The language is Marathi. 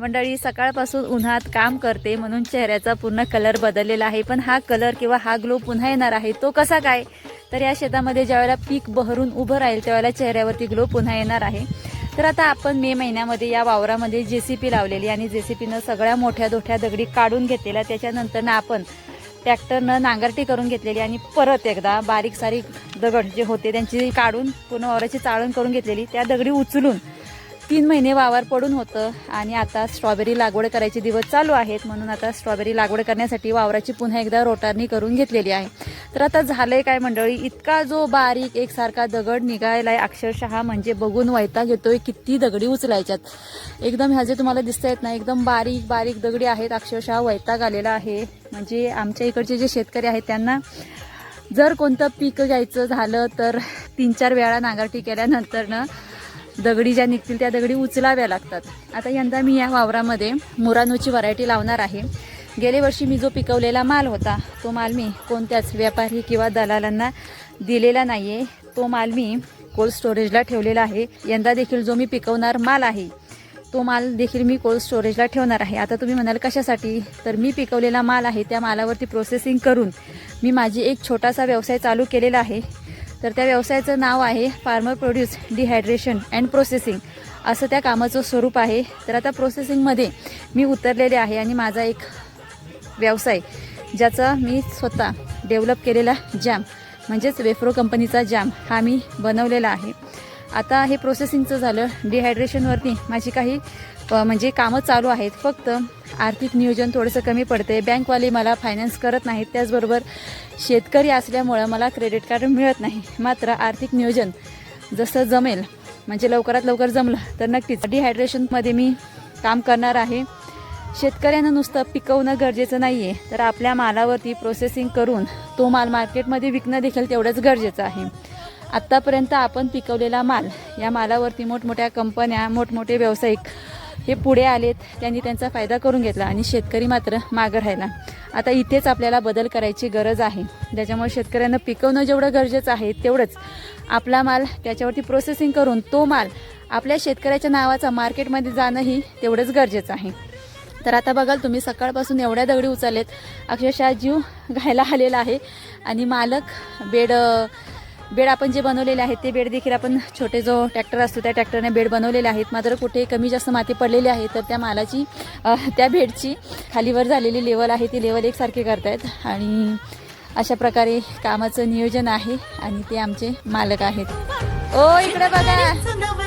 मंडळी सकाळपासून उन्हात काम करते म्हणून चेहऱ्याचा पूर्ण कलर बदललेला आहे, पण हा कलर किंवा हा ग्लो पुन्हा येणार आहे. तो कसा काय? तर या शेतामध्ये ज्यावेळेला पीक बहरून उभं राहील त्यावेळेला चेहऱ्यावरती ग्लो पुन्हा येणार आहे. तर आता आपण मे महिन्यामध्ये या वावरामध्ये JCP लावलेली आणि JCPनं सगळ्या मोठ्या दोठ्या दगडी काढून घेतलेल्या. त्याच्यानंतर आपण ट्रॅक्टरनं नांगरटी करून घेतलेली आणि परत एकदा बारीक सारीक दगड जे होते त्यांची काढून पूर्ण वावराची चाळण करून घेतलेली. त्या दगडी उचलून 3 महिने वावर पडून होतं आणि आता स्ट्रॉबेरी लागवड करायचे दिवस चालू आहेत, म्हणून आता स्ट्रॉबेरी लागवड करण्यासाठी वावराची पुन्हा एकदा रोटारणी करून घेतलेली आहे. तर आता झालंय काय मंडळी, इतका जो बारीक एकसारखा दगड निघायलाय अक्षरशः म्हणजे बघून वैताग येतोय. किती दगडी उचलायच्यात, एकदम ह्या जे तुम्हाला दिसत आहेत ना एकदम बारीक बारीक दगडी आहेत. अक्षरशः वैताग आलेला आहे. म्हणजे आमच्या इकडचे जे शेतकरी आहेत त्यांना जर कोणतं पीक घ्यायचं झालं तर 3-4 वेळा नांगरटी केल्यानंतर ना दगडी ज्या निघतील त्या दगडी उचलाव्या लागतात. आता यंदा मी या वावरामध्ये मुरानोची व्हरायटी लावणार आहे. गेल्या वर्षी मी जो पिकवलेला माल होता तो माल मी कोणत्याच व्यापारी किंवा दलालांना दिलेला नाही आहे. तो माल मी कोल्ड स्टोरेजला ठेवलेला आहे. यंदा देखील जो मी पिकवणार माल आहे तो माल देखील मी कोल्ड स्टोरेजला ठेवणार आहे. आता तुम्ही म्हणाल कशासाठी, तर मी पिकवलेला माल आहे त्या मालावरती प्रोसेसिंग करून मी माझी एक छोटासा व्यवसाय चालू केलेला आहे. तर त्या व्यवसायाचं नाव आहे farmer produce dehydration and processing, असं त्या कामाचं स्वरूप आहे. तर आता प्रोसेसिंगमध्ये मी उतरलेले आहे आणि माझा एक व्यवसाय ज्याचा मी स्वतः डेव्हलप केलेला जॅम म्हणजेच वेफ्रो कंपनीचा जॅम हा मी बनवलेला आहे. आता हे प्रोसेसिंगचं झालं. डिहायड्रेशनवरती माझी काही म्हणजे कामं चालू आहेत. फक्त आर्थिक नियोजन थोडंसं कमी पडते. बँकवाले मला फायनान्स करत नाहीत, त्याचबरोबर शेतकरी असल्यामुळं मला क्रेडिट कार्ड मिळत नाही. मात्र आर्थिक नियोजन जसं जमेल म्हणजे लवकरात लवकर जमलं तर नक्कीच डिहायड्रेशनमध्ये मी काम करणार आहे. शेतकऱ्यांना नुसतं पिकवणं गरजेचं नाही आहे, तर आपल्या मालावरती प्रोसेसिंग करून तो माल मार्केटमध्ये विकणं देखील तेवढंच गरजेचं आहे. आत्तापर्यंत आपण पिकवलेला माल, या मालावरती मोठमोठ्या कंपन्या मोठमोठे व्यावसायिक हे पुढे आलेत, त्यांनी त्यांचा फायदा करून घेतला आणि शेतकरी मात्र मागं राहिला. आता इथेच आपल्याला बदल करायची गरज आहे. त्याच्यामुळे शेतकऱ्यांना पिकवणं जेवढं गरजेचं आहे तेवढंच आपला माल त्याच्यावरती प्रोसेसिंग करून तो माल आपल्या शेतकऱ्याच्या नावाचा मार्केटमध्ये जाणंही तेवढंच गरजेचं आहे. तर आता बघाल तुम्ही सकाळपासून एवढ्या दगडी उचललेत, अक्षरशः जीव घायला आलेला आहे. आणि मालक बेड आपण जे बनवलेले आहेत ते बेड देखील आपण छोटे जो ट्रॅक्टर असतो त्या ट्रॅक्टरने बेड बनवलेले आहेत. मात्र कुठे कमी जास्त माती पडलेली आहे तर त्या मालाची त्या बेडची खालीवर झालेली लेवल आहे ती लेवल एकसारखी करतायत. आणि अशा प्रकारे कामाचं नियोजन आहे आणि ते आमचे मालक आहेत. ओ इकडे बघा.